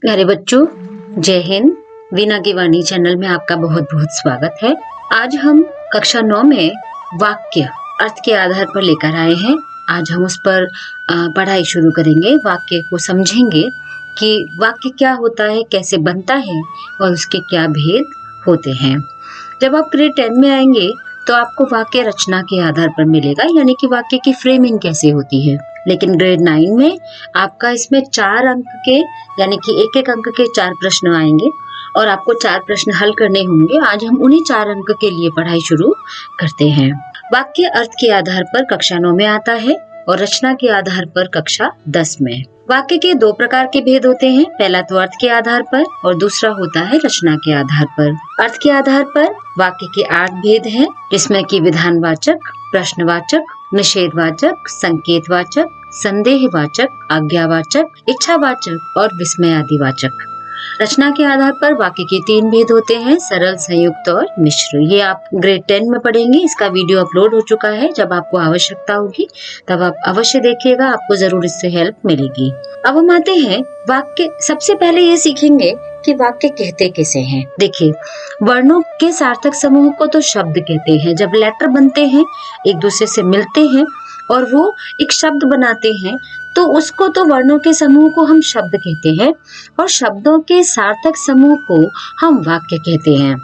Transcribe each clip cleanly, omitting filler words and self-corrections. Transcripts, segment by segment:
प्यारे बच्चों, जय हिंद। वीना की वाणी चैनल में आपका बहुत बहुत स्वागत है। आज हम कक्षा 9 में वाक्य अर्थ के आधार पर लेकर आए हैं। आज हम उस पर पढ़ाई शुरू करेंगे। वाक्य को समझेंगे कि वाक्य क्या होता है, कैसे बनता है और उसके क्या भेद होते हैं। जब आप ग्रेड 10 में आएंगे तो आपको वाक्य रचना के आधार पर मिलेगा, यानी कि वाक्य की फ्रेमिंग कैसे होती है। लेकिन ग्रेड 9 में आपका इसमें 4 अंक के यानी कि एक एक अंक के 4 प्रश्न आएंगे और आपको 4 प्रश्न हल करने होंगे। आज हम उन्हीं 4 अंक के लिए पढ़ाई शुरू करते हैं। वाक्य अर्थ के आधार पर कक्षा 9 में आता है और रचना के आधार पर कक्षा 10 में। वाक्य के 2 प्रकार के भेद होते हैं। पहला तो अर्थ के आधार पर और दूसरा होता है रचना के आधार पर। अर्थ के आधार पर वाक्य के 8 भेद हैं, जिसमें कि विधानवाचक, प्रश्नवाचक, निषेधवाचक, संकेतवाचक, संदेहवाचक, आज्ञावाचक, इच्छावाचक और विस्मयादिवाचक। रचना के आधार पर वाक्य के 3 भेद होते हैं, सरल, संयुक्त और मिश्र। ये आप ग्रेड 10 में पढ़ेंगे। इसका वीडियो अपलोड हो चुका है। जब आपको आवश्यकता होगी तब आप अवश्य देखिएगा, आपको जरूर इससे हेल्प मिलेगी। अब हम आते हैं वाक्य। सबसे पहले ये सीखेंगे कि वाक्य कहते किसे हैं। देखिए, वर्णों के सार्थक समूह को तो शब्द कहते हैं। जब लेटर बनते हैं, एक दूसरे से मिलते हैं और वो एक शब्द बनाते हैं, तो उसको तो वर्णों के समूह को हम शब्द कहते हैं और शब्दों के सार्थक समूह को हम वाक्य कहते हैं।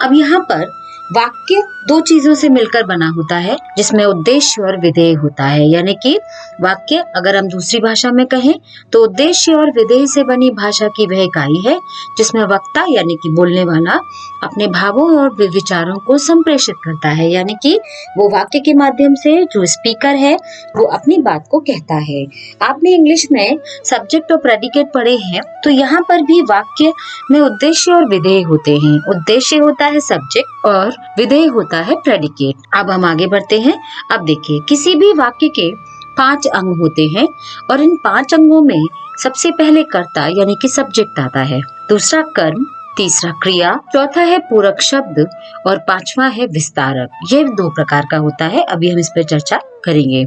अब यहाँ पर वाक्य 2 चीजों से मिलकर बना होता है, जिसमें उद्देश्य और विधेय होता है। यानी कि वाक्य अगर हम दूसरी भाषा में कहें तो उद्देश्य और विधेय से बनी भाषा की वह इकाई है जिसमें वक्ता यानी कि बोलने वाला अपने भावों और विचारों को संप्रेषित करता है। यानी कि वो वाक्य के माध्यम से जो स्पीकर है वो अपनी बात को कहता है। आपने इंग्लिश में सब्जेक्ट और प्रेडिकेट पढ़े हैं, तो यहाँ पर भी वाक्य में उद्देश्य और विधेय होते हैं। उद्देश्य होता है सब्जेक्ट और विधेय होता है प्रेडिकेट। अब हम आगे बढ़ते हैं। अब देखिए, किसी भी वाक्य के 5 अंग होते हैं और इन 5 अंगों में सबसे पहले कर्ता यानी कि सब्जेक्ट आता है, दूसरा कर्म, तीसरा क्रिया, चौथा है पूरक शब्द और 5वां है विस्तारक। ये 2 प्रकार का होता है। अभी हम इस पर चर्चा करेंगे।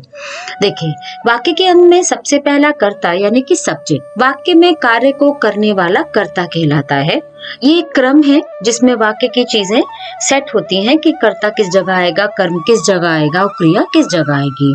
देखिए, वाक्य के अंग में सबसे पहला कर्ता यानी कि सब्जेक्ट वाक्य में कार्य को करने वाला कर्ता कहलाता है। ये एक क्रम है जिसमें वाक्य की चीजें सेट होती हैं कि कर्ता किस जगह आएगा, कर्म किस जगह आएगा और क्रिया किस जगह आएगी।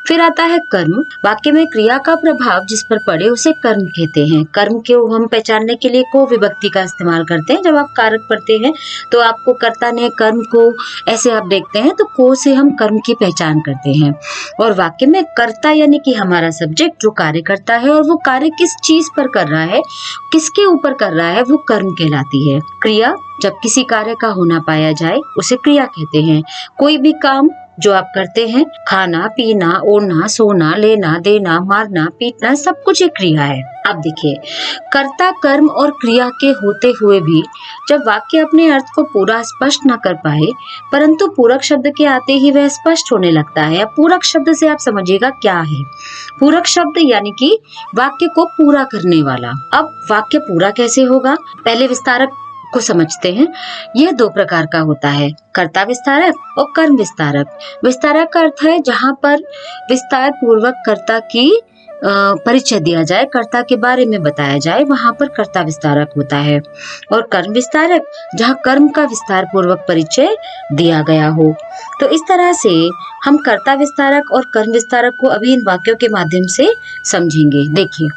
फिर आता है कर्म। वाक्य में क्रिया का प्रभाव जिस पर पड़े उसे कर्म कहते हैं। कर्म को हम पहचानने के लिए को विभक्ति का इस्तेमाल करते हैं। जब आप कारक पढ़ते हैं तो आपको कर्ता ने कर्म को ऐसे आप देखते हैं, तो को से हम कर्म की पहचान करते हैं। और वाक्य में कर्ता यानी कि हमारा सब्जेक्ट जो कार्य करता है और वो कार्य किस चीज पर कर रहा है, किसके ऊपर कर रहा है, वो कर्म कहलाती है। क्रिया, जब किसी कार्य का होना पाया जाए उसे क्रिया कहते हैं। कोई भी काम जो आप करते हैं, खाना, पीना, ओढ़ना, सोना, लेना, देना, मारना, पीटना, सब कुछ एक क्रिया है। अब देखिए, कर्ता, कर्म और क्रिया के होते हुए भी जब वाक्य अपने अर्थ को पूरा स्पष्ट न कर पाए, परंतु पूरक शब्द के आते ही वह स्पष्ट होने लगता है। अब पूरक शब्द से आप समझिएगा क्या है। पूरक शब्द यानी कि वाक्य को पूरा करने वाला। अब वाक्य पूरा कैसे होगा, पहले विस्तारक को समझते हैं। यह 2 प्रकार का होता है, कर्ता विस्तारक और कर्म विस्तारक। विस्तारक का अर्थ है जहाँ पर विस्तार पूर्वक कर्ता की परिचय दिया जाए, कर्ता के बारे में बताया जाए, वहां पर कर्ता विस्तारक होता है। और कर्म विस्तारक जहाँ कर्म का विस्तार पूर्वक परिचय दिया गया हो। तो इस तरह से हम कर्ता विस्तारक और कर्म विस्तारक को अभी इन वाक्यों के माध्यम से समझेंगे। देखिए,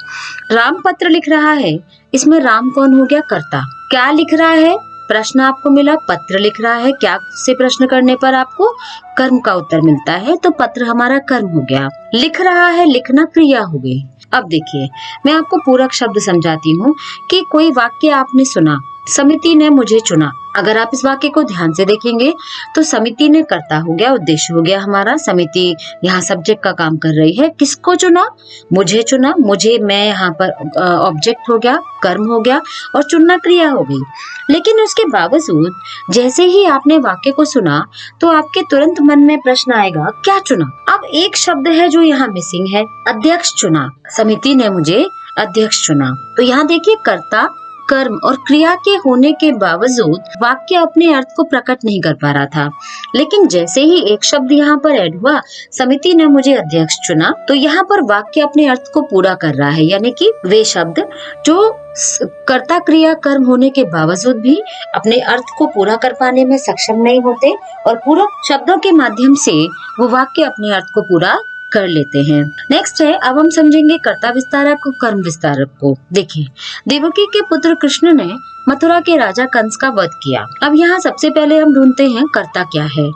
राम पत्र लिख रहा है, इसमें राम कौन हो गया, कर्ता। क्या लिख रहा है, प्रश्न आपको मिला, पत्र लिख रहा है। क्या से प्रश्न करने पर आपको कर्म का उत्तर मिलता है, तो पत्र हमारा कर्म हो गया। लिख रहा है, लिखना क्रिया हो गई। अब देखिए, मैं आपको पूरक शब्द समझाती हूँ कि कोई वाक्य आपने सुना, समिति ने मुझे चुना। अगर आप इस वाक्य को ध्यान से देखेंगे तो समिति ने कर्ता हो गया, उद्देश्य हो गया हमारा। समिति यहाँ सब्जेक्ट का काम कर रही है। किसको चुना, मुझे चुना, मुझे, मैं यहाँ पर ऑब्जेक्ट हो गया, कर्म हो गया और चुनना क्रिया हो गई। लेकिन उसके बावजूद जैसे ही आपने वाक्य को सुना तो आपके तुरंत मन में प्रश्न आएगा, क्या चुना। अब एक शब्द है जो यहाँ मिसिंग है, अध्यक्ष चुना। समिति ने मुझे अध्यक्ष चुना। तो यहाँ देखिए, कर्ता कर्म और क्रिया के होने के बावजूद वाक्य अपने अर्थ को प्रकट नहीं कर पा रहा था। लेकिन जैसे ही एक शब्द यहाँ पर ऐड हुआ, समिति ने मुझे अध्यक्ष चुना, तो यहाँ पर वाक्य अपने अर्थ को पूरा कर रहा है। यानी कि वे शब्द जो कर्ता क्रिया कर्म होने के बावजूद भी अपने अर्थ को पूरा कर पाने में सक्षम नहीं होते और पूरक शब्दों के माध्यम से वो वाक्य अपने अर्थ को पूरा कर लेते हैं। नेक्स्ट है, अब हम समझेंगे कर्ता विस्तारक और कर्म विस्तारक को। देखिए, देवकी के पुत्र कृष्ण ने मथुरा के राजा कंस का वध किया। अब यहाँ सबसे पहले हम ढूंढते हैं कर्ता क्या है।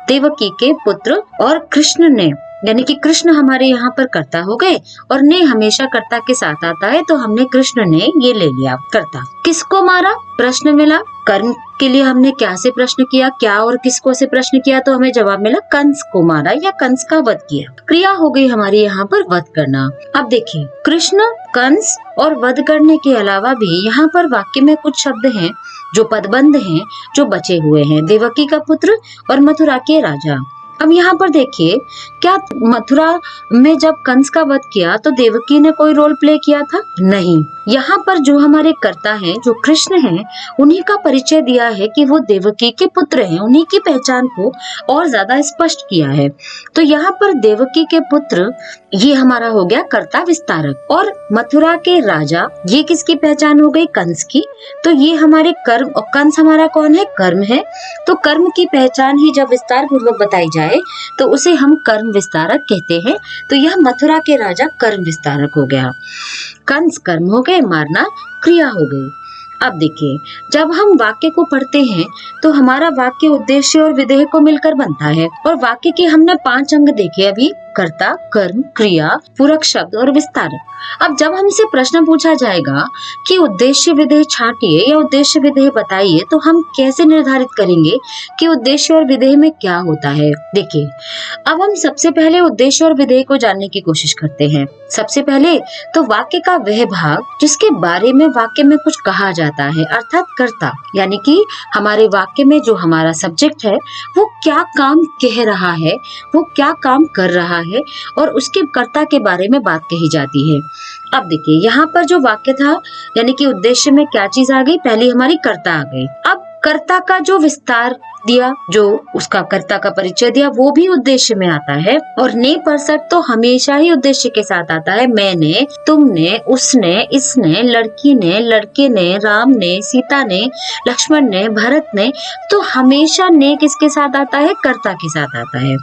देवकी के पुत्र और कृष्ण ने, यानी कि कृष्ण हमारे यहाँ पर कर्ता हो गए और ने हमेशा कर्ता के साथ आता है, तो हमने कृष्ण ने ये ले लिया कर्ता। किसको मारा? प्रश्न मिला। कर्म के लिए हमने क्या से प्रश्न किया, क्या और किसको से प्रश्न किया, तो हमें जवाब मिला कंस को मारा या कंस का वध किया। क्रिया हो गई हमारी यहाँ पर वध करना। अब देखिए, कृष्ण, कंस और वध करने के अलावा भी यहाँ पर वाक्य में कुछ शब्द हैं जो पदबंध हैं, जो बचे हुए हैं। देवकी का पुत्र और मथुरा के राजा। अब यहाँ पर देखिए, क्या मथुरा में जब कंस का वध किया तो देवकी ने कोई रोल प्ले किया था? नहीं। यहाँ पर जो हमारे कर्ता हैं, जो कृष्ण हैं, उन्हीं का परिचय दिया है कि वो देवकी के पुत्र हैं, उन्हीं की पहचान को और ज्यादा स्पष्ट किया है। तो यहाँ पर देवकी के पुत्र, ये हमारा हो गया कर्ता विस्तारक, और मथुरा के राजा, ये किसकी पहचान हो गई? कंस की। तो ये हमारे कर्म, और कंस हमारा कौन है? कर्म है। तो कर्म की पहचान ही जब विस्तार पूर्वक बताई जाए तो उसे हम कर्म विस्तारक कहते हैं। तो यह मथुरा के राजा कर्म विस्तारक हो गया। कंस कर्म हो गए, मारना क्रिया हो गई। अब देखिए, जब हम वाक्य को पढ़ते हैं तो हमारा वाक्य उद्देश्य और विधेय को मिलकर बनता है, और वाक्य के हमने 5 अंग देखे अभी: कर्ता, कर्म, क्रिया, पूरक शब्द और विस्तारक। अब जब हमसे प्रश्न पूछा जाएगा कि उद्देश्य विधेय छांटिए या उद्देश्य विधेय बताइए, तो हम कैसे निर्धारित करेंगे कि उद्देश्य और विधेय में क्या होता है? देखिए, अब हम सबसे पहले उद्देश्य और विधेय को जानने की कोशिश करते हैं। सबसे पहले तो वाक्य का वह भाग जिसके बारे में वाक्य में कुछ कहा जाता है, अर्थात कर्ता, यानी कि हमारे वाक्य में जो हमारा सब्जेक्ट है वो क्या काम कह रहा है, वो क्या काम कर रहा है, और उसके कर्ता के बारे में बात कही जाती है। अब देखिए, यहाँ पर जो वाक्य था, यानी कि उद्देश्य में क्या चीज आ गई? पहली हमारी कर्ता आ गई। अब कर्ता का जो विस्तार दिया, जो उसका कर्ता का परिचय दिया, वो भी उद्देश्य में आता है। और ने परसक तो हमेशा ही उद्देश्य के साथ आता है। मैंने, तुमने, उसने, इसने, लड़की ने, लड़के ने, राम ने, सीता ने, लक्ष्मण ने, भरत ने, तो हमेशा ने किसके साथ आता है? कर्ता के साथ आता है।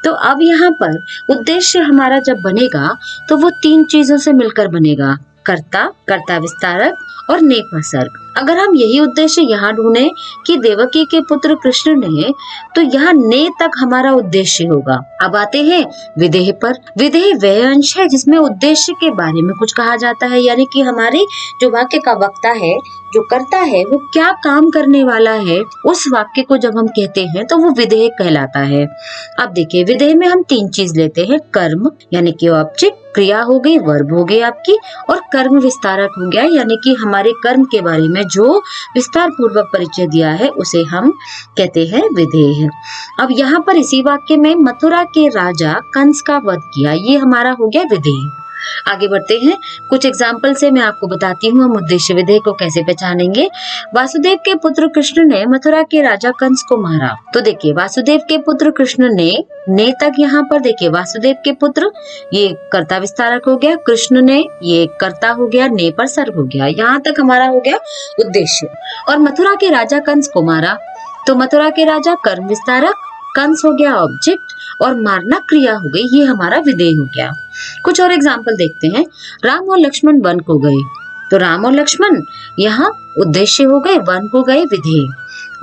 तो अब यहाँ पर उद्देश्य हमारा जब बनेगा तो वो 3 चीजों से मिलकर बनेगा: कर्ता, कर्ता विस्तारक और ने परसर्ग। अगर हम यही उद्देश्य यहाँ ढूंढे कि देवकी के पुत्र कृष्ण ने, तो यहाँ ने तक हमारा उद्देश्य होगा। अब आते हैं विधेय पर। विधेय वह अंश है जिसमें उद्देश्य के बारे में कुछ कहा जाता है, यानी कि हमारे जो वाक्य का वक्ता है, जो करता है, वो क्या काम करने वाला है, उस वाक्य को जब हम कहते हैं तो वो विधेय कहलाता है। अब देखिए, विधेय में हम 3 चीज लेते हैं: कर्म यानी कि ऑब्जेक्ट, क्रिया हो गई, वर्ब हो गई आपकी, और कर्म विस्तारक हो गया, यानी कि हमारे कर्म के बारे में जो विस्तार पूर्वक परिचय दिया है उसे हम कहते हैं विधेय। अब यहाँ पर इसी वाक्य में मथुरा के राजा कंस का वध किया, ये हमारा हो गया विधेय। आगे बढ़ते हैं, कुछ एग्जाम्पल से मैं आपको बताती हूँ हम उद्देश्य विधेय को कैसे पहचानेंगे। वासुदेव के पुत्र कृष्ण ने मथुरा के राजा कंस को मारा। तो देखिए, वासुदेव के पुत्र कृष्ण ने तक यहाँ पर देखिए, वासुदेव के पुत्र ये कर्ता विस्तारक हो गया, कृष्ण ने ये कर्ता हो गया, ने पर सर्ग हो गया, यहाँ तक हमारा हो गया उद्देश्य। और मथुरा के राजा कंस को मारा, तो मथुरा के राजा कर्म विस्तारक, कंस हो गया ऑब्जेक्ट, और मारना क्रिया हो गई, ये हमारा विधेय हो गया। कुछ और एग्जाम्पल देखते हैं। राम और लक्ष्मण वन को गए, तो राम और लक्ष्मण यहाँ उद्देश्य हो गए, वन को गए विधेय।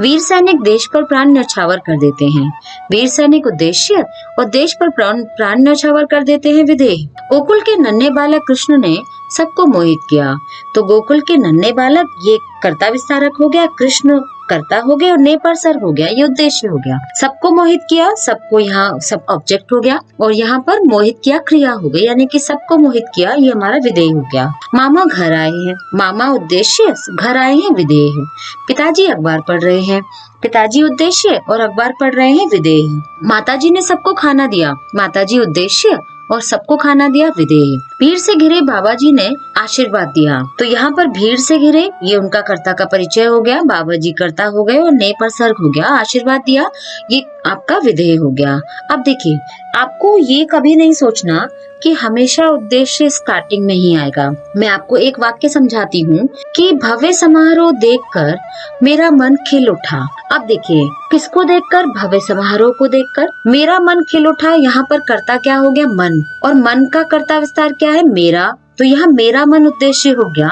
वीर सैनिक देश पर प्राण न्यौछावर कर देते हैं, वीर सैनिक उद्देश्य, और देश पर प्राण न्यौछावर कर देते हैं विधेय। गोकुल के नन्हे बालक कृष्ण ने सबको मोहित किया, तो गोकुल के नन्हे बालक ये कर्ता विस्तारक हो गया, कृष्ण कर्ता हो गया और ने पर सर्ग हो गया, ये उद्देश्य हो गया। सबको मोहित किया, सबको यहाँ सब ऑब्जेक्ट हो गया, और यहाँ पर मोहित किया क्रिया हो गई, यानी कि सबको मोहित किया, ये हमारा विधेय हो गया। मामा घर आए हैं, मामा उद्देश्य, घर आए हैं विधेय है। पिताजी अखबार पढ़ रहे हैं, पिताजी उद्देश्य और अखबार पढ़ रहे हैं विधेय है। माताजी ने सबको खाना दिया, माताजी उद्देश्य और सबको खाना दिया विधेय। भीड़ से घिरे बाबा जी ने आशीर्वाद दिया। तो यहाँ पर भीड़ से घिरे, ये उनका कर्ता का परिचय हो गया, बाबा जी कर्ता हो गए और ने पर सर्ग हो गया, आशीर्वाद दिया, ये आपका विधेय हो गया। अब देखिए, आपको ये कभी नहीं सोचना कि हमेशा उद्देश्य स्टार्टिंग में ही आएगा। मैं आपको एक वाक्य समझाती हूँ कि भव्य समारोह देखकर मेरा मन खिल उठा। अब देखिए, किसको देखकर? भव्य समारोह को देखकर मेरा मन खिल उठा। यहाँ पर कर्ता क्या हो गया? मन। और मन का कर्ता विस्तार क्या है? मेरा। तो यहाँ मेरा मन उद्देश्य हो गया।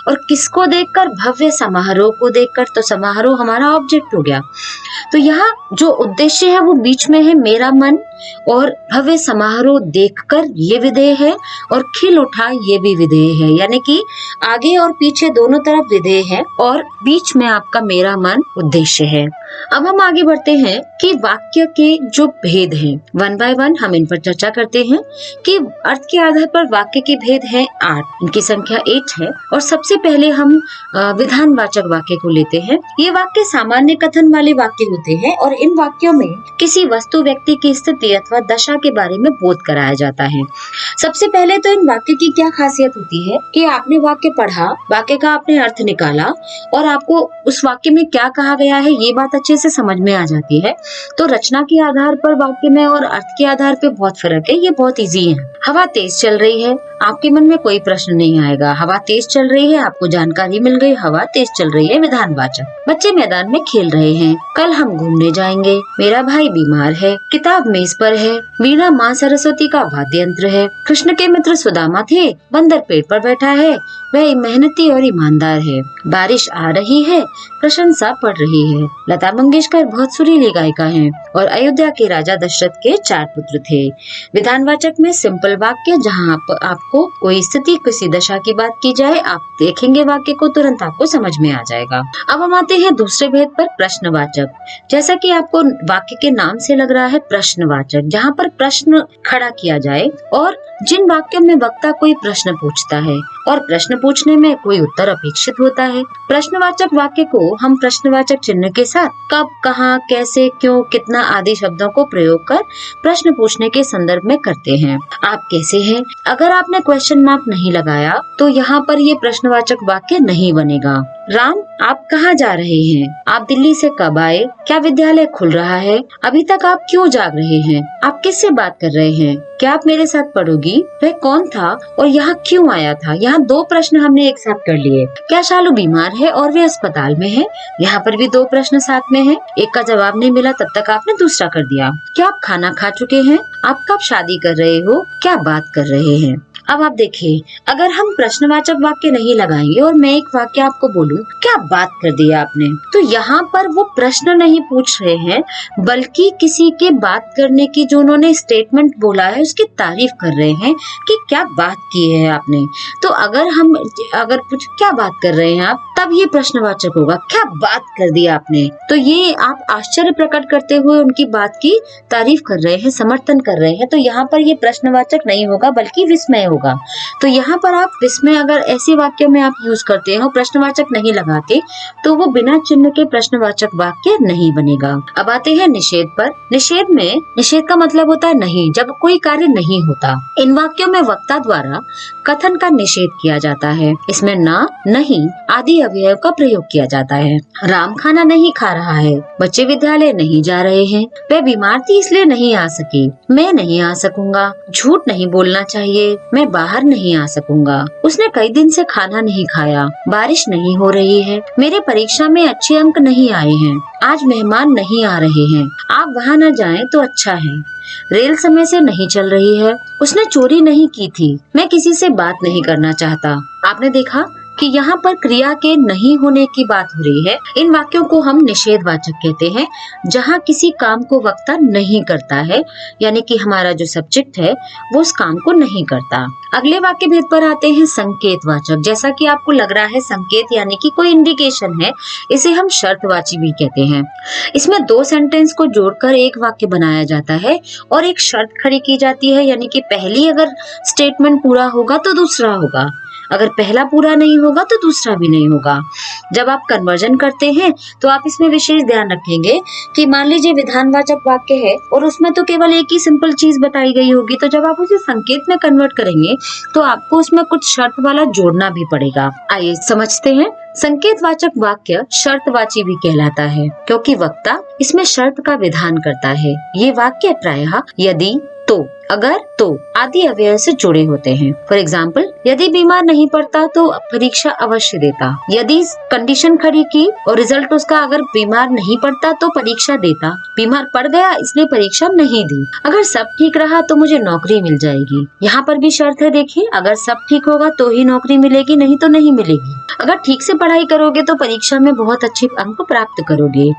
और किसको देखकर? भव्य समारोह को देखकर। तो समारोह हमारा ऑब्जेक्ट हो गया। तो यहाँ जो उद्देश्य है वो बीच में है, मेरा मन, और भव्य समारोह देखकर ये विधेय है, और खिल उठा ये भी विधेय है। यानी कि आगे और पीछे दोनों तरफ विधेय है और बीच में आपका मेरा मन उद्देश्य है। अब हम आगे बढ़ते हैं कि वाक्य के जो भेद हैं, वन बाय वन हम इन पर चर्चा करते हैं कि अर्थ के आधार पर वाक्य के भेद हैं 8, इनकी संख्या 8 है। और सबसे पहले हम विधानवाचक वाक्य को लेते हैं। ये वाक्य सामान्य कथन वाले वाक्य होते हैं और इन वाक्यों में किसी वस्तु, व्यक्ति की स्थिति अथवा दशा के बारे में बोध कराया जाता है। सबसे पहले तो इन वाक्य की क्या खासियत होती है कि आपने वाक्य पढ़ा, वाक्य का आपने अर्थ निकाला और आपको उस वाक्य में क्या कहा गया है ये बात अच्छे से समझ में आ जाती है। तो रचना के आधार पर वाक्य में और अर्थ के आधार पे बहुत फर्क है, ये बहुत इजी है। हवा तेज चल रही है, आपके मन में कोई प्रश्न नहीं आएगा। हवा तेज चल रही है, आपको जानकारी मिल गई, हवा तेज चल रही है, विधानवाचक। बच्चे मैदान में खेल रहे हैं, कल हम घूमने जाएंगे, मेरा भाई बीमार है, किताब मेज पर है, वीणा माँ सरस्वती का वाद्य यंत्र है, कृष्ण के मित्र सुदामा थे, बंदर पेड़ पर बैठा है, वह मेहनती और ईमानदार है, बारिश आ रही है, प्रशंसा पड़ रही है। लता मंगेशकर बहुत सुरीली गायिका हैं और अयोध्या के राजा दशरथ के 4 पुत्र थे। विधानवाचक में सिंपल वाक्य, जहाँ आपको कोई स्थिति, किसी दशा की बात की जाए, आप देखेंगे वाक्य को, तुरंत आपको समझ में आ जाएगा। अब हम आते हैं दूसरे भेद पर, प्रश्नवाचक। जैसा कि आपको वाक्य के नाम से लग रहा है, प्रश्नवाचक, जहाँ पर प्रश्न खड़ा किया जाए और जिन वाक्यों में वक्ता कोई प्रश्न पूछता है और प्रश्न पूछने में कोई उत्तर अपेक्षित होता है। प्रश्नवाचक वाक्य को हम प्रश्नवाचक चिन्ह के साथ कब, कहाँ, कैसे, क्यों, कितना आदि शब्दों को प्रयोग कर प्रश्न पूछने के संदर्भ में करते हैं। आप कैसे हैं? अगर आपने क्वेश्चन मार्क नहीं लगाया तो यहाँ पर ये प्रश्नवाचक वाक्य नहीं बनेगा। राम, आप कहाँ जा रहे हैं? आप दिल्ली से कब आए? क्या विद्यालय खुल रहा है? अभी तक आप क्यों जाग रहे हैं? आप किससे बात कर रहे हैं? क्या आप मेरे साथ पढ़ोगी? वह कौन था और यहाँ क्यों आया था? यहाँ 2 प्रश्न हमने एक साथ कर लिए। क्या शालू बीमार है और वे अस्पताल में है? यहाँ पर भी 2 प्रश्न साथ में हैं। एक का जवाब नहीं मिला तब तक आपने दूसरा कर दिया। क्या आप खाना खा चुके हैं? आप कब शादी कर रहे हो? क्या बात कर रहे हैं? अब आप देखिए, अगर हम प्रश्नवाचक वाक्य नहीं लगाएंगे और मैं एक वाक्य आपको बोलूं, क्या बात कर दिया आपने, तो यहाँ पर वो प्रश्न नहीं पूछ रहे हैं, बल्कि किसी के बात करने की जो उन्होंने स्टेटमेंट बोला है उसकी तारीफ कर रहे हैं कि क्या बात की है आपने। तो अगर कुछ क्या बात कर रहे हैं आप, तब ये प्रश्नवाचक होगा, क्या बात कर दिया आपने। तो ये आप आश्चर्य प्रकट करते हुए उनकी बात की तारीफ कर रहे हैं, समर्थन कर रहे हैं, तो यहाँ पर ये प्रश्नवाचक नहीं होगा बल्कि विस्मय होगा। तो यहाँ पर आप विस्मय अगर ऐसे वाक्य में आप यूज करते हो, प्रश्नवाचक नहीं लगाते, तो वो बिना चिन्ह के प्रश्नवाचक वाक्य नहीं बनेगा। अब आते हैं निषेध पर। निषेध में, निषेध का मतलब होता है नहीं, जब कोई कार्य नहीं होता। इन वाक्यों में वक्ता द्वारा कथन का निषेध किया जाता है। इसमें ना, नहीं आदि अवयव का प्रयोग किया जाता है। राम खाना नहीं खा रहा है, बच्चे विद्यालय नहीं जा रहे हैं, वह बीमार थी इसलिए नहीं आ सकी, मैं नहीं आ सकूंगा, झूठ नहीं बोलना चाहिए, मैं बाहर नहीं आ सकूंगा, उसने कई दिन से खाना नहीं खाया, बारिश नहीं हो रही है, मेरे परीक्षा में अच्छे अंक नहीं आए हैं, आज मेहमान नहीं आ रहे हैं, आप वहाँ न जाएं तो अच्छा है, रेल समय से नहीं चल रही है, उसने चोरी नहीं की थी, मैं किसी से बात नहीं करना चाहता। आपने देखा कि यहाँ पर क्रिया के नहीं होने की बात हो रही है। इन वाक्यों को हम निषेधवाचक कहते हैं, जहाँ किसी काम को वक्ता नहीं करता है, यानी कि हमारा जो सब्जेक्ट है वो उस काम को नहीं करता। अगले वाक्य भेद पर आते हैं संकेतवाचक। जैसा कि आपको लग रहा है संकेत यानी कि कोई इंडिकेशन है, इसे हम शर्तवाची भी कहते हैं। इसमें 2 सेंटेंस को जोड़कर एक वाक्य बनाया जाता है और एक शर्त खड़ी की जाती है, यानी कि पहली अगर स्टेटमेंट पूरा होगा तो दूसरा होगा। अगर पहला पूरा नहीं होगा तो दूसरा भी नहीं होगा। जब आप कन्वर्जन करते हैं तो आप इसमें विशेष ध्यान रखेंगे कि मान लीजिए विधानवाचक वाक्य है और उसमें तो केवल एक ही सिंपल चीज बताई गई होगी, तो जब आप उसे संकेत में कन्वर्ट करेंगे तो आपको उसमें कुछ शर्त वाला जोड़ना भी पड़ेगा। आइए समझते हैं। संकेतवाचक वाक्य शर्तवाची भी कहलाता है क्योंकि वक्ता इसमें शर्त का विधान करता है। ये वाक्य प्रायः यदि, तो, अगर, तो आदि अव्यय से जुड़े होते हैं। फॉर एग्जाम्पल, यदि बीमार नहीं पड़ता तो परीक्षा अवश्य देता। यदि कंडीशन खड़ी की और रिजल्ट उसका अगर बीमार नहीं पड़ता तो परीक्षा देता। बीमार पड़ गया इसलिए परीक्षा नहीं दी। अगर सब ठीक रहा तो मुझे नौकरी मिल जाएगी। यहाँ पर भी शर्त है, देखिए, अगर सब ठीक होगा तो ही नौकरी मिलेगी, नहीं तो नहीं मिलेगी। अगर ठीक से पढ़ाई करोगे तो परीक्षा में बहुत अच्छे अंक प्राप्त करोगे।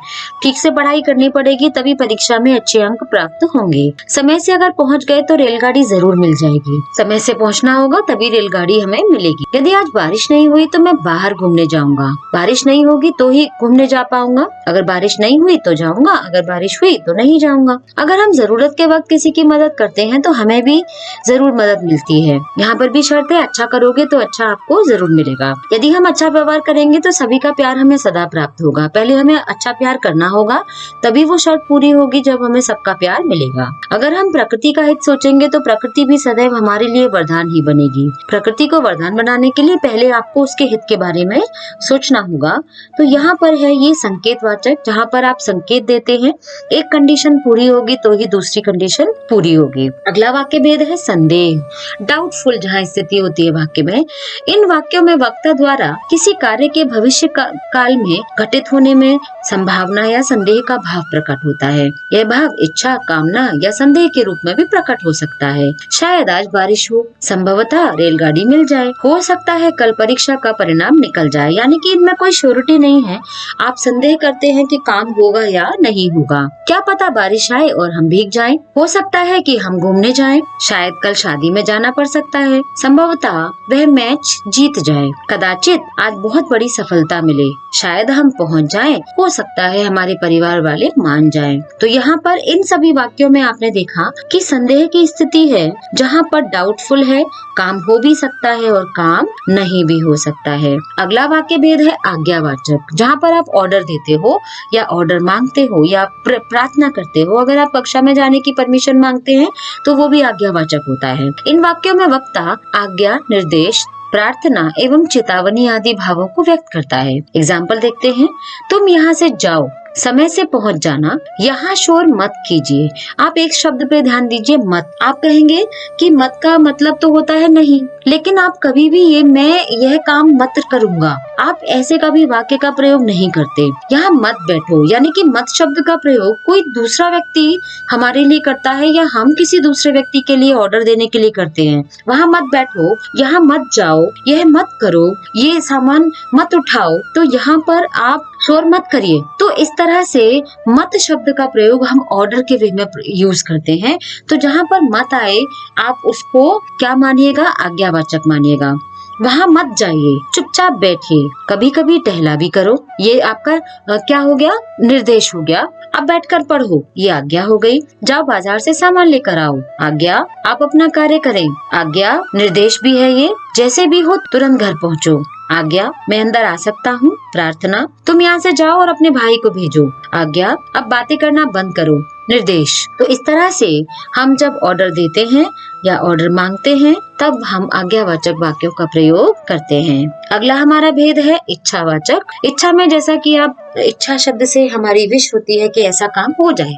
ठीक से पढ़ाई करनी पड़ेगी तभी परीक्षा में अच्छे अंक प्राप्त होंगे। समय से अगर पहुँच गए तो रेलगाड़ी जरूर मिल जाएगी। समय से पहुँचना होगा तभी रेलगाड़ी हमें मिलेगी। यदि आज बारिश नहीं हुई तो मैं बाहर घूमने जाऊंगा। बारिश नहीं होगी तो ही घूमने जा पाऊंगा। अगर बारिश नहीं हुई तो जाऊंगा, अगर बारिश हुई तो नहीं जाऊंगा। अगर हम जरूरत के वक्त किसी की मदद करते हैं तो हमें भी जरूर मदद मिलती है। यहाँ पर भी शर्त है, अच्छा करोगे तो अच्छा आपको जरूर मिलेगा। यदि हम अच्छा व्यवहार करेंगे तो सभी का प्यार हमें सदा प्राप्त होगा। पहले हमें अच्छा प्यार करना होगा तभी वो शर्त पूरी होगी जब हमें सबका प्यार मिलेगा। अगर हम प्रकृति का हित सोचेंगे तो प्रकृति भी सदैव हमारे लिए वरदान ही बनेगी। प्रकृति को वरदान बनाने के लिए पहले आपको उसके हित के बारे में सोचना होगा। तो यहाँ पर है ये संकेतवाचक, जहाँ पर आप संकेत देते हैं, एक कंडीशन पूरी होगी तो ही दूसरी कंडीशन पूरी होगी। अगला वाक्य भेद है संदेह, डाउटफुल जहाँ स्थिति होती है वाक्य में। इन वाक्यों में वक्ता द्वारा किसी कार्य के भविष्य काल में घटित होने में संभावना या संदेह का भाव प्रकट होता है। यह भाव इच्छा, कामना या संदेह के रूप में भी प्रकट हो सकता है। शायद आज बारिश हो, संभवतः रेलगाड़ी मिल जाए, हो सकता है कल परीक्षा का परिणाम निकल जाए। यानी कि इनमें कोई श्योरिटी नहीं है। आप संदेह करते हैं कि काम होगा या नहीं होगा। क्या पता बारिश आए और हम भीग जाएं। हो सकता है कि हम घूमने जाएं। शायद कल शादी में जाना पड़ सकता है। संभवतः वह मैच जीत जाए। कदाचित आज बहुत बड़ी सफलता मिले। शायद हम पहुंच जाएं। हो सकता है हमारे परिवार वाले मान जाएं। तो यहाँ पर इन सभी वाक्यों में आपने देखा कि संदेह की स्थिति है, जहाँ पर डाउटफुल है, काम हो भी सकता है और काम नहीं भी हो सकता है। अगला वाक्य भेद है आज्ञावाचक, जहाँ पर आप ऑर्डर देते हो या ऑर्डर मांगते हो या प्रार्थना करते हो। अगर आप कक्षा में जाने की परमिशन मांगते हैं तो वो भी आज्ञावाचक होता है। इन वाक्यों में वक्ता आज्ञा, निर्देश, प्रार्थना एवं चेतावनी आदि भावों को व्यक्त करता है। एग्जाम्पल देखते हैं। तुम यहाँ से जाओ, समय से पहुंच जाना, यहाँ शोर मत कीजिए। आप एक शब्द पे ध्यान दीजिए, मत। आप कहेंगे कि मत का मतलब तो होता है नहीं, लेकिन आप कभी भी मैं यह काम मत करूंगा, आप ऐसे कभी वाक्य का प्रयोग नहीं करते। यहाँ मत बैठो, यानी कि मत शब्द का प्रयोग कोई दूसरा व्यक्ति हमारे लिए करता है या हम किसी दूसरे व्यक्ति के लिए ऑर्डर देने के लिए करते हैं। वहाँ मत बैठो, यहाँ मत जाओ, यह मत करो, ये सामान मत उठाओ, तो यहाँ पर आप शोर मत करिए। तो इस तरह से मत शब्द का प्रयोग हम ऑर्डर के वे में यूज करते हैं। तो जहाँ पर मत आए आप उसको क्या मानिएगा, आज्ञावाचक मानिएगा। वहाँ मत जाइए, चुपचाप बैठिए, कभी कभी टहला भी करो, ये आपका क्या हो गया, निर्देश हो गया। अब बैठकर पढ़ो, ये आज्ञा हो गई। जाओ बाजार से सामान लेकर आओ, आज्ञा। आप अपना कार्य करें, आज्ञा। निर्देश भी है ये, जैसे भी हो तुरंत घर पहुँचो, आज्ञा। मैं अंदर आ सकता हूँ, प्रार्थना। तुम यहाँ से जाओ और अपने भाई को भेजो, आज्ञा। अब बातें करना बंद करो, निर्देश। तो इस तरह से हम जब ऑर्डर देते हैं या ऑर्डर मांगते हैं तब हम आज्ञावाचक वाक्यों का प्रयोग करते हैं। अगला हमारा भेद है इच्छावाचक। इच्छा में जैसा कि आप इच्छा शब्द से हमारी विश होती है कि ऐसा काम हो जाए।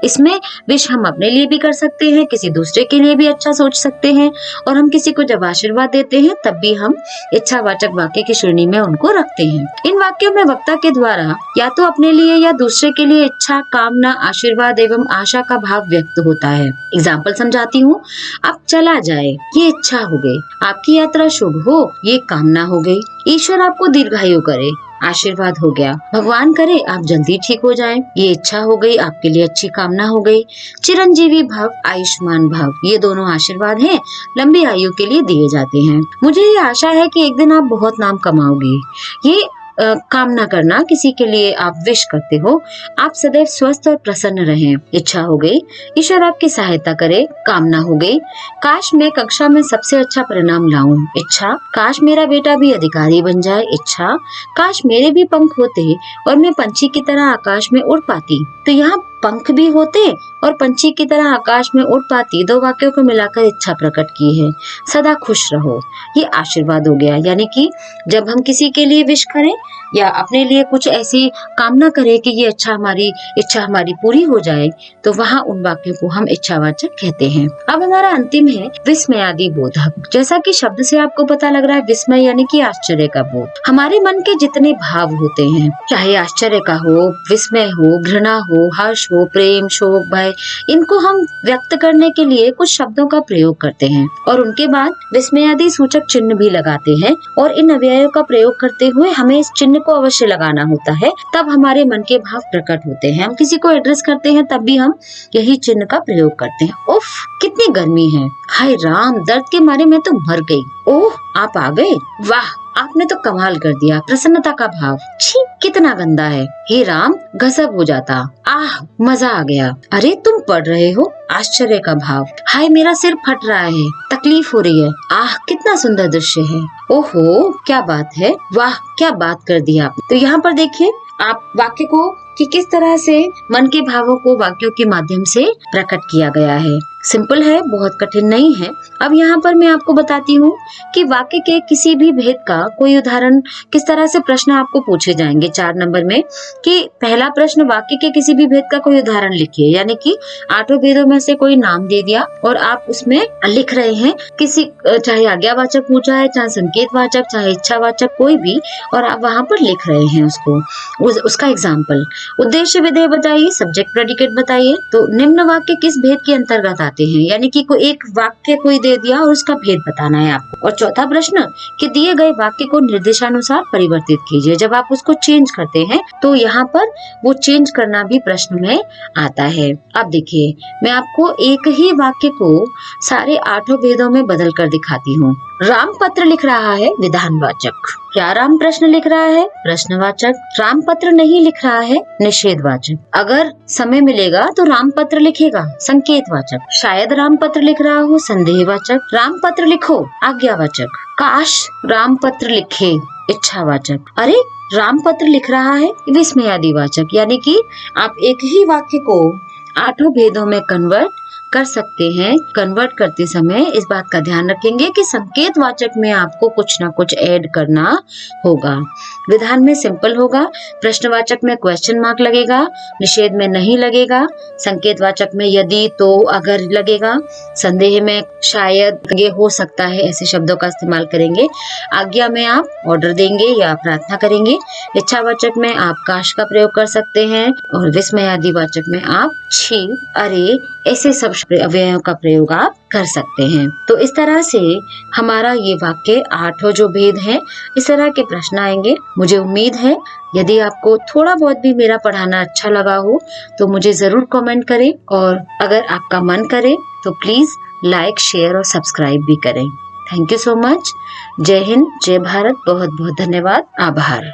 इसमें विश हम अपने लिए भी कर सकते हैं, किसी दूसरे के लिए भी अच्छा सोच सकते हैं, और हम किसी को जब आशीर्वाद देते हैं तब भी हम इच्छावाचक वाक्य की श्रेणी में उनको रखते हैं। इन वाक्यों में वक्ता के द्वारा या तो अपने लिए या दूसरे के लिए इच्छा, कामना, आशीर्वाद एवं आशा का भाव व्यक्त होता है। एग्जाम्पल समझाती हूँ। अब चला जाए, ये इच्छा हो गई। आपकी यात्रा शुभ हो, ये कामना हो गई। ईश्वर आपको दीर्घायु करे, आशीर्वाद हो गया। भगवान करे आप जल्दी ठीक हो जाएं, ये इच्छा हो गई, आपके लिए अच्छी कामना हो गई। चिरंजीवी भव, आयुष्मान भव, ये दोनों आशीर्वाद हैं, लंबी आयु के लिए दिए जाते हैं। मुझे ये आशा है कि एक दिन आप बहुत नाम कमाओगे। ये कामना करना, किसी के लिए आप विश करते हो, आप सदैव स्वस्थ और प्रसन्न रहें। इच्छा हो गई, ईश्वर आपकी सहायता करे। कामना हो गई, काश मैं कक्षा में सबसे अच्छा परिणाम लाऊं। इच्छा, काश मेरा बेटा भी अधिकारी बन जाए। इच्छा, काश मेरे भी पंख होते और मैं पंछी की तरह आकाश में उड़ पाती। तो यहाँ पंख भी होते और पंछी की तरह आकाश में उड़ पाती, दो वाक्यों को मिलाकर इच्छा प्रकट की है। सदा खुश रहो, ये आशीर्वाद हो गया। यानी कि जब हम किसी के लिए विश करें या अपने लिए कुछ ऐसी कामना करें कि ये इच्छा हमारी पूरी हो जाए, तो वहाँ उन वाक्यों को हम इच्छावाचक कहते हैं। अब हमारा अंतिम है विस्मयादि बोधक। जैसा कि शब्द से आपको पता लग रहा है, विस्मय यानी कि आश्चर्य का बोध। हमारे मन के जितने भाव होते हैं, चाहे आश्चर्य का हो, विस्मय हो, घृणा हो, हर्ष हो, प्रेम, शोक, भय, इनको हम व्यक्त करने के लिए कुछ शब्दों का प्रयोग करते हैं और उनके बाद विस्मयादि सूचक चिन्ह भी लगाते हैं। और इन अव्ययों का प्रयोग करते हुए हमें इस चिन्ह को अवश्य लगाना होता है, तब हमारे मन के भाव प्रकट होते हैं। हम किसी को एड्रेस करते हैं तब भी हम यही चिन्ह का प्रयोग करते हैं। उफ, कितनी गर्मी है, हाय राम, दर्द के मारे मैं तो मर गई। ओह, आप आ गए, वाह, आपने तो कमाल कर दिया। प्रसन्नता का भाव, छी कितना गंदा है, हे राम, गजब हो जाता। आह, मजा आ गया। अरे तुम पढ़ रहे हो, आश्चर्य का भाव, हाय मेरा सिर फट रहा है, तकलीफ हो रही है। आह, कितना सुंदर दृश्य है, ओहो क्या बात है, वाह क्या बात कर दी आपने। तो यहाँ पर देखिए आप वाक्य को कि किस तरह से मन के भावों को वाक्यों के माध्यम से प्रकट किया गया है। सिंपल है, बहुत कठिन नहीं है। अब यहाँ पर मैं आपको बताती हूँ कि वाक्य के किसी भी भेद का कोई उदाहरण किस तरह से प्रश्न आपको पूछे जाएंगे 4 नंबर में। कि पहला प्रश्न, वाक्य के किसी भी भेद का कोई उदाहरण लिखिए। यानी कि 8 भेदों में से कोई नाम दे दिया और आप उसमें लिख रहे हैं किसी, चाहे आज्ञावाचक पूछा है, चाहे संकेतवाचक, चाहे इच्छावाचक, कोई भी, और आप वहाँ पर लिख रहे हैं उसका एग्जाम्पल। उद्देश्य विधेय बताइए, सब्जेक्ट प्रेडिकेट बताइए। तो निम्न वाक्य किस भेद के अंतर्गत आते हैं, यानी कि कोई एक वाक्य कोई दे दिया और उसका भेद बताना है आपको। और चौथा प्रश्न कि दिए गए वाक्य को निर्देशानुसार परिवर्तित कीजिए। जब आप उसको चेंज करते हैं तो यहाँ पर वो चेंज करना भी प्रश्न में आता है। अब देखिए, मैं आपको एक ही वाक्य को सारे 8 भेदों में बदल कर दिखाती हूँ। राम पत्र लिख रहा है, विधानवाचक। क्या राम प्रश्न लिख रहा है, प्रश्नवाचक। राम पत्र नहीं लिख रहा है, निषेधवाचक। अगर समय मिलेगा तो राम पत्र लिखेगा, संकेतवाचक। शायद राम पत्र लिख रहा हो, संदेहवाचक। राम पत्र लिखो, आज्ञावाचक। काश राम पत्र लिखे, इच्छावाचक। अरे राम पत्र लिख रहा है, विस्मयादिवाचक। यानी कि आप एक ही वाक्य को 8 भेदों में कन्वर्ट कर सकते हैं। कन्वर्ट करते समय इस बात का ध्यान रखेंगे कि संकेत वाचक में आपको कुछ ना कुछ ऐड करना होगा। विधान में सिंपल होगा, प्रश्नवाचक में क्वेश्चन मार्क लगेगा, निषेध में नहीं लगेगा, संकेत वाचक में यदि, तो, अगर लगेगा, संदेह में शायद, ये हो सकता है, ऐसे शब्दों का इस्तेमाल करेंगे। आज्ञा में आप ऑर्डर देंगे या प्रार्थना करेंगे। इच्छावाचक में आप काश का प्रयोग कर सकते हैं और विस्मयादिवाचक में आप छी, अरे, ऐसे सब अव्ययों का प्रयोग आप कर सकते हैं। तो इस तरह से हमारा ये वाक्य 8 जो भेद हैं, इस तरह के प्रश्न आएंगे। मुझे उम्मीद है यदि आपको थोड़ा बहुत भी मेरा पढ़ाना अच्छा लगा हो तो मुझे जरूर कमेंट करें, और अगर आपका मन करे तो प्लीज लाइक, शेयर और सब्सक्राइब भी करें। Thank you so much. जय हिंद, जय भारत, बहुत बहुत धन्यवाद, आभार।